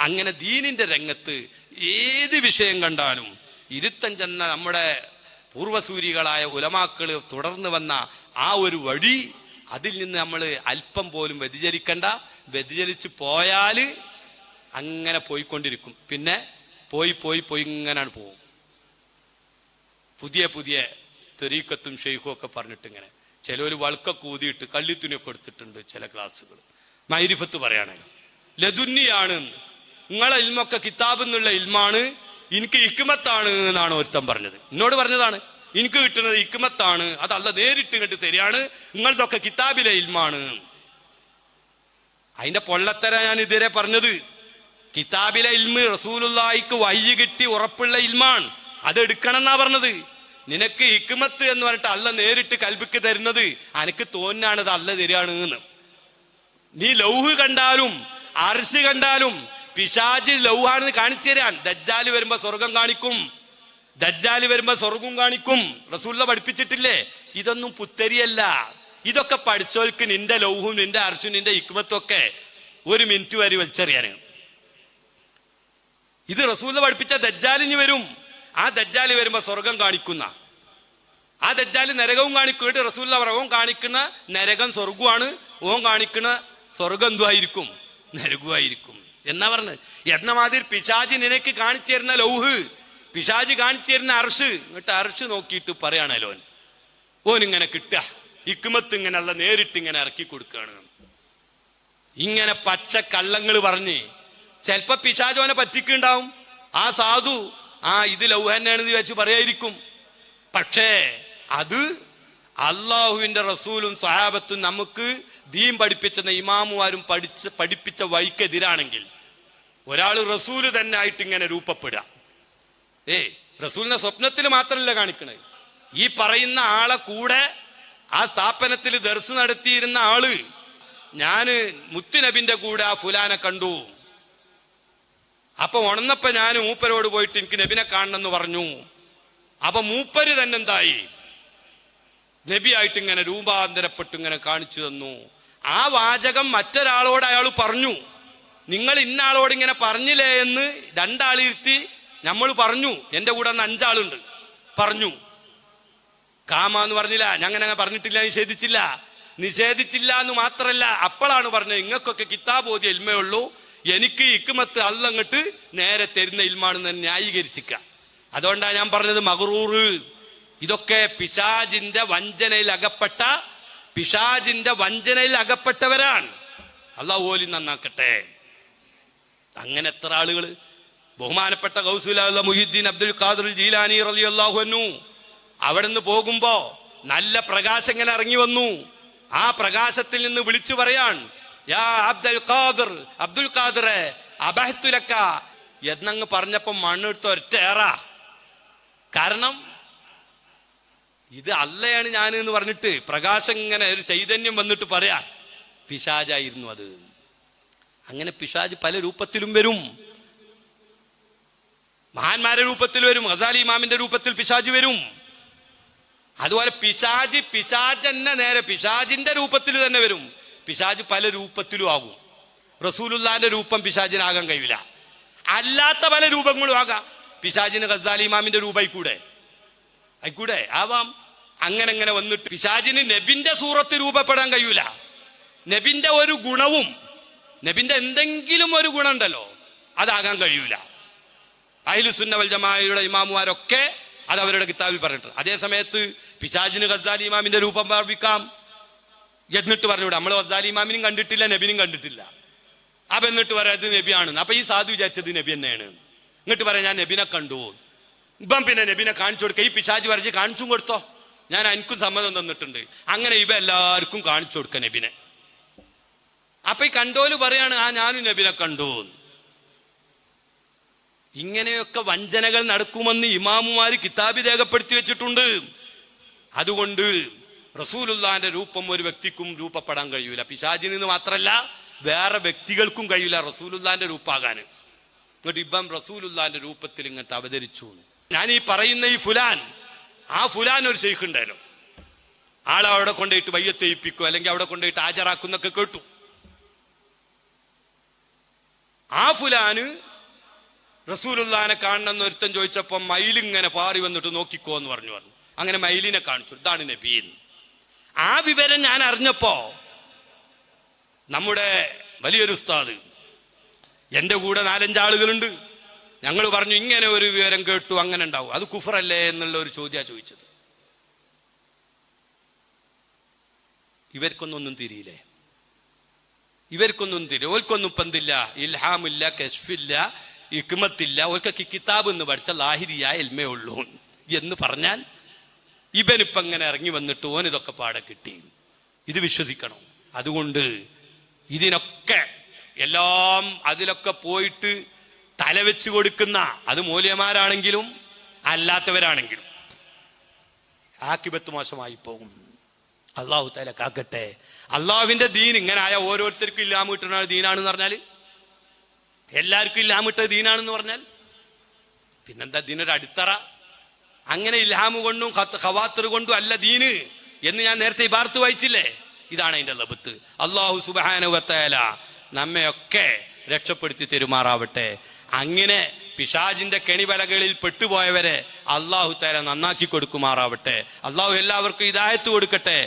അങ്ങനെ ദീനിന്റെ രംഗത്ത് ഏത് വിഷയം കണ്ടാലും ഇരുത്തം ചെന്ന നമ്മുടെ പൂർവസൂരികളായ ഉലമാക്കള് തുടർന്ന് വന്ന ആ ഒരു വഴി, അതിൽ നിന്ന് നമ്മൾ അല്പം പോലും വ്യതിചലിക്കണ്ട. വ്യതിചലിച്ച് പോയാല് അങ്ങനെ പോയിക്കൊണ്ടിരിക്കും. പിന്നെ പോയി പോയി പോയി ഇങ്ങനെയാണ് പോകും. പുതിയ പുതിയ തെരീക്കത്തും ഷെയ്ഖും ഒക്കെ പറഞ്ഞിട്ട് ഇങ്ങനെ ചിലവർ വൾക്കൊക്കെ ഊതിയിട്ട് കള്ളിത്തുണിയൊക്കെ എടുത്തിട്ടുണ്ട്. ചില ക്ലാസ്സുകൾ മൈരിഫത്ത് പറയാണല്ലോ, ലദുന്നിയാണ്, നിങ്ങളെ ഇൽമൊക്കെ കിതാബ് എന്നുള്ള ഇൽമാണ്, എനിക്ക് ഇക്മത്താണ് എന്നാണ് ഒരുത്തൻ പറഞ്ഞത്. എന്നോട് പറഞ്ഞതാണ്, എനിക്ക് കിട്ടുന്നത് ഇക്മത്താണ്, അത് അല്ല നേരിട്ട് ഇങ്ങോട്ട് തരികയാണ്, നിങ്ങളതൊക്കെ കിതാബിലെ ഇൽമാണ്. അതിന്റെ പൊള്ളത്തര ഞാൻ ഇതുവരെ പറഞ്ഞത്. കിതാബിലെ ഇൽമ് റസൂലുള്ളാഹിക്ക് വഹ്യ് കിട്ടി ഉറപ്പുള്ള ഇൽമാണ്, അത് എടുക്കണം എന്നാ പറഞ്ഞത്. നിനക്ക് ഹിക്മത്ത് എന്ന് പറഞ്ഞിട്ട് അല്ല നേരിട്ട് കൽബിക്ക് തരുന്നത് അനക്ക് തോന്നാണത് അല്ല തരികയാണ് എന്ന്. നീ ലൗഹ് കണ്ടാലും അർശ് കണ്ടാലും പിശാച് ലൗഹാണെന്ന് കാണിച്ചു തരാൻ. ദജ്ജാല് വരുമ്പോ സ്വർഗം കാണിക്കും, ദജ്ജാല് വരുമ്പോ സ്വർഗം കാണിക്കും. റസൂലുള്ള പഠിപ്പിച്ചിട്ടില്ലേ? ഇതൊന്നും പുത്തരിയല്ല. ഇതൊക്കെ പഠിച്ചോൽക്ക് നിന്റെ ലൗഹും നിന്റെ അർശും നിന്റെ ഹിക്മത്തും ഒക്കെ ഒരു മിനിറ്റ് വരെ വലിച്ചെറിയാന്. ഇത് റസൂലുള്ള പഠിപ്പിച്ച ദജ്ജാലിന് വരും. ആ ദജ്ജാല് വരുമ്പോ സ്വർഗം കാണിക്കുന്ന, ആ ദജ്ജാല് നരകവും കാണിക്കും. റസൂലുള്ള പറ, ഓൻ കാണിക്കുന്ന നരകം സ്വർഗമാണ്, ഓൻ കാണിക്കുന്ന സ്വർഗം എന്തുമായിരിക്കും? നരകമായിരിക്കും എന്നാ പറഞ്ഞത്. എന്ന മാതിരി പിശാജ് നിനക്ക് കാണിച്ചു തരുന്ന ലൗഹ്, പിശാജ് കാണിച്ചു തരുന്ന അർഷ്, എന്നിട്ട് അർഷ് നോക്കിയിട്ട് പറയാണല്ലോ ഓനിങ്ങനെ കിട്ടുക, ഹിക്മത്ത് ഇങ്ങനെ അല്ല നേരിട്ട് ഇങ്ങനെ ഇറക്കി കൊടുക്കുകയാണ്. ഇങ്ങനെ പച്ച കള്ളങ്ങൾ പറഞ്ഞ് ചിലപ്പോ പിശാചോനെ പറ്റിക്കുണ്ടാവും. ആ സാധു ഇത് ലൗഹ തന്നെയാണെന്ന് വെച്ച് പറയായിരിക്കും. പക്ഷേ അത് അള്ളാഹുവിന്റെ റസൂലും സ്വഹാബത്തും നമുക്ക് ദീൻ പഠിപ്പിച്ച ഇമാമുമാരും പഠിപ്പിച്ച വഴിക്കെതിരാണെങ്കിൽ ഒരാൾ റസൂല് തന്നെ ആയിട്ട് ഇങ്ങനെ രൂപപ്പെടുക. റസൂലിനെ സ്വപ്നത്തിൽ മാത്രമല്ല കാണിക്കണേ, ഈ പറയുന്ന ആളെ കൂടെ ആ സ്ഥാപനത്തിൽ ദർസ് നടത്തിയിരുന്ന ആള്, ഞാന് മുത്തുനബിന്റെ കൂടെ ആ ഫുലാനെ കണ്ടു, അപ്പൊ ഉണർന്നപ്പോ ഞാൻ മൂപ്പരോട് പോയിട്ട് എനിക്ക് നബിനെ കാണണമെന്ന് പറഞ്ഞു. അപ്പൊ മൂപ്പര് തന്നെ എന്തായി, നബിയായിട്ട് ഇങ്ങനെ രൂപാന്തരപ്പെട്ട് ഇങ്ങനെ കാണിച്ചു തന്നു. ആ വാചകം മറ്റൊരാളോട് അയാൾ പറഞ്ഞു. നിങ്ങൾ ഇന്ന ആളോട് ഇങ്ങനെ പറഞ്ഞില്ലേ എന്ന് രണ്ടാളിരുത്തി നമ്മൾ പറഞ്ഞു. എന്റെ കൂടെ അന്ന് 5 ആളുണ്ട് പറഞ്ഞു. കാമാന്ന് പറഞ്ഞില്ല, ഞങ്ങനെ പറഞ്ഞിട്ടില്ല, നിഷേധിച്ചില്ല എന്ന് മാത്രല്ല, അപ്പോഴാണ് പറഞ്ഞത് നിങ്ങൾക്കൊക്കെ കിതാബ് ഓതിയ ഇൽമേ ഉള്ളൂ, എനിക്ക് ഇക്മത്ത് അല്ലങ്ങട്ട് നേരെ തരുന്ന ഇൽമാണെന്ന് ന്യായീകരിച്ചിക്ക. അതുകൊണ്ടാണ് ഞാൻ പറഞ്ഞത് മഗ്റൂർ. ഇതൊക്കെ പിശാചിന്റെ വഞ്ചനയിൽ അകപ്പെട്ടവരാണ്. അല്ലാഹു ഓലി നന്നാക്കട്ടെ. അങ്ങനെ എത്ര ആളുകൾ. ബഹുമാനപ്പെട്ട ഗൗസുൽ ആലം മുഹ്യിദ്ദീൻ അബ്ദുൽ ഖാദിർ ജീലാനി റളിയല്ലാഹു അൻഹു അവിടെ നിന്ന് പോകുമ്പോ നല്ല പ്രകാശം ഇങ്ങനെ ഇറങ്ങി വന്നു. ആ പ്രകാശത്തിൽ നിന്ന് വിളിച്ചു പറയാൻ, യാ അബ്ദുൽ ഖാദിറെ അബഹ്തു ലക എന്നങ്ങ് പറഞ്ഞപ്പോ മണ്ണെടുത്ത് ഒറ്റേറ. കാരണം ഇത് അല്ലയാണ് ഞാൻ എന്ന് പറഞ്ഞിട്ട് പ്രകാശം ഇങ്ങനെ ഒരു ചൈതന്യം വന്നിട്ട് പറയാ, പിശാചായിരുന്നു അത്. അങ്ങനെ പിശാജ് പല രൂപത്തിലും വരും. മഹാന്മാരുടെ രൂപത്തിൽ വരും, ഗസാലി ഇമാമിന്റെ രൂപത്തിൽ പിശാജ് വരും. അതുപോലെ പിശാജ് തന്നെ നേരെ പിശാജിന്റെ രൂപത്തിൽ തന്നെ വരും. പിശാജ് പല രൂപത്തിലും ആകും. റസൂലുള്ളാന്റെ രൂപം പിശാജിനാകാൻ കഴിയില്ല. അല്ലാത്ത പല രൂപങ്ങളും ആകാം. പിശാജിന് ഗസാലി ഇമാമിന്റെ രൂപമായിക്കൂടെ ആവാം. അങ്ങനെ വന്നിട്ട് പിശാജിന് നബിന്റെ സൂറത്ത് രൂപപ്പെടാൻ കഴിയൂല. നബിന്റെ ഒരു ഗുണവും, നബിന്റെ എന്തെങ്കിലും ഒരു ഗുണം ഉണ്ടല്ലോ, അതാകാൻ കഴിയൂല. അഹ്ലുസുന്ന വൽ ജമാഅയുടെ ഇമാമുമാരൊക്കെ അത് അവരുടെ കിതാബിൽ പറഞ്ഞിട്ടുണ്ട്. അതേ സമയത്ത് പിശാജിന് ഗസാലി ഇമാമിന്റെ രൂപം പ്രാപിക്കാം എന്നിട്ട് പറഞ്ഞൂടെ, നമ്മൾ ഗസാലി ഇമാമിനും കണ്ടിട്ടില്ല, നബിനും കണ്ടിട്ടില്ല. അപ്പൊ എന്നിട്ട് പറയാം ഇത് നബിയാണ്. അപ്പൊ ഈ സാധു വിചാരിച്ചത് നബി തന്നെയാണ്. എന്നിട്ട് പറയാം ഞാൻ നബിനെ കണ്ടു. ഇപ്പം പിന്നെ നബിനെ കാണിച്ചു കൊടുക്കുക. ഈ പിശാജ് വരച്ച് കാണിച്ചും കൊടുത്തോ, ഞാൻ എനിക്കും സമ്മതം തന്നിട്ടുണ്ട്. അങ്ങനെ ഇവ എല്ലാവർക്കും കാണിച്ചു കൊടുക്ക നബിനെ. അപ്പൊ ഈ കണ്ടോല് പറയാണ്, ഞാനും നബിനെ കണ്ടു. ഇങ്ങനെയൊക്കെ വഞ്ചനകൾ നടക്കുമെന്ന് ഇമാമുമാര് കിതാബിൽ രേഖപ്പെടുത്തി വെച്ചിട്ടുണ്ട്. അതുകൊണ്ട് റസൂലുള്ളാന്റെ രൂപം ഒരു വ്യക്തിക്കും രൂപപ്പെടാൻ കഴിയൂല. പിശാചിന് എന്ന് മാത്രല്ല വേറെ വ്യക്തികൾക്കും കഴിയൂല റസൂലുള്ളാന്റെ രൂപാകാന്. എന്നിട്ട് ഇപ്പം റസൂലുള്ളാന്റെ രൂപത്തിൽ ഇങ്ങോട്ട് അവതരിച്ചു. ഞാൻ ഈ പറയുന്ന ഈ ഫുലാൻ, ആ ഫുലാൻ ഒരു ശൈഖ് ഉണ്ടായിരുന്നു. ആളവിടെ കൊണ്ടുപോയിട്ട് വയ്യത്ത് ചെയ്യിപ്പിക്കും, അല്ലെങ്കിൽ അവിടെ കൊണ്ടുപോയിട്ട് ഹാജരാക്കുന്നൊക്കെ കേട്ടു. ആ ഫുലാന് റസൂലുള്ളാനെ കാണണമെന്ന് ഒരുത്തൻ ചോദിച്ചപ്പോ മയിലിങ്ങനെ പാറി വന്നിട്ട് നോക്കിക്കോ എന്ന് പറഞ്ഞു. അങ്ങനെ മയിലിനെ കാണിച്ചു, ഇതാണ് നബി. ആ വിവരം ഞാൻ അറിഞ്ഞപ്പോ നമ്മുടെ വലിയൊരു ഉസ്താദ്, എൻ്റെ കൂടെ 4-5 ആളുകളുണ്ട്, ഞങ്ങൾ പറഞ്ഞു ഇങ്ങനെ ഒരു വിവരം കേട്ടു, അങ്ങനെ ഉണ്ടാവും, അത് കുഫറല്ലേ എന്നുള്ള ഒരു ചോദ്യമാണ് ചോദിച്ചത്. ഇവർക്കൊന്നും തിരിയില്ലേ? ഇവർക്കൊന്നും തിരിയും. ഓൽക്കൊന്നും ഇപ്പം എന്തില്ല, ഇൽഹാമില്ല, കശ്ഫില്ല, ഇക്മത്തില്ല. ഓൽക്കൊക്കെ കിതാബ് എന്ന് പഠിച്ച ലാഹിരിയായ ഇൽമേ ഉള്ളൂ എന്ന് പറഞ്ഞാൽ ഇവനിപ്പം ഇങ്ങനെ ഇറങ്ങി വന്നിട്ട് ഓൻ ഇതൊക്കെ പാടെ കിട്ടി. ഇത് വിശ്വസിക്കണം. അതുകൊണ്ട് ഇതിനൊക്കെ എല്ലാം അതിലൊക്കെ പോയിട്ട് തലവെച്ച് കൊടുക്കുന്ന, അത് മൂല്യമാരാണെങ്കിലും അല്ലാത്തവരാണെങ്കിലും ആക്കിബത്ത് മോശമായി പോകും. അള്ളാഹു തആല കാക്കട്ടെ. അള്ളാഹുവിന്റെ ദീൻ ഇങ്ങനെ ആയ ഓരോരുത്തർക്കും ഇല്ലാമ കിട്ടുന്ന ദീനാണെന്ന് പറഞ്ഞാൽ, എല്ലാവർക്കും ഇല്ലാമ കിട്ട ദീനാണെന്ന് പറഞ്ഞാൽ പിന്നെന്താ ദീനൊരു അടിത്തറ? അങ്ങനെ ഇൽഹാമ് കൊണ്ടും ഖവാത്തിർ കൊണ്ടും അല്ല ദീന് എന്ന് ഞാൻ നേരത്തെ ഇബാറത്ത് വായിച്ചില്ലേ? ഇതാണ് അതിന്റെ ലബത്ത്. അള്ളാഹു സുബ്ഹാനഹു വ തആല നമ്മയൊക്കെ രക്ഷപ്പെടുത്തി തെരുമാറാവട്ടെ. അങ്ങനെ പിശാചിന്റെ കെണിവലകളിൽ പെട്ടുപോയവരെ അള്ളാഹു തആല നന്നാക്കി കൊടുക്കുമാറാവട്ടെ. അള്ളാഹു എല്ലാവർക്കും ഹിദായത്ത് കൊടുക്കട്ടെ.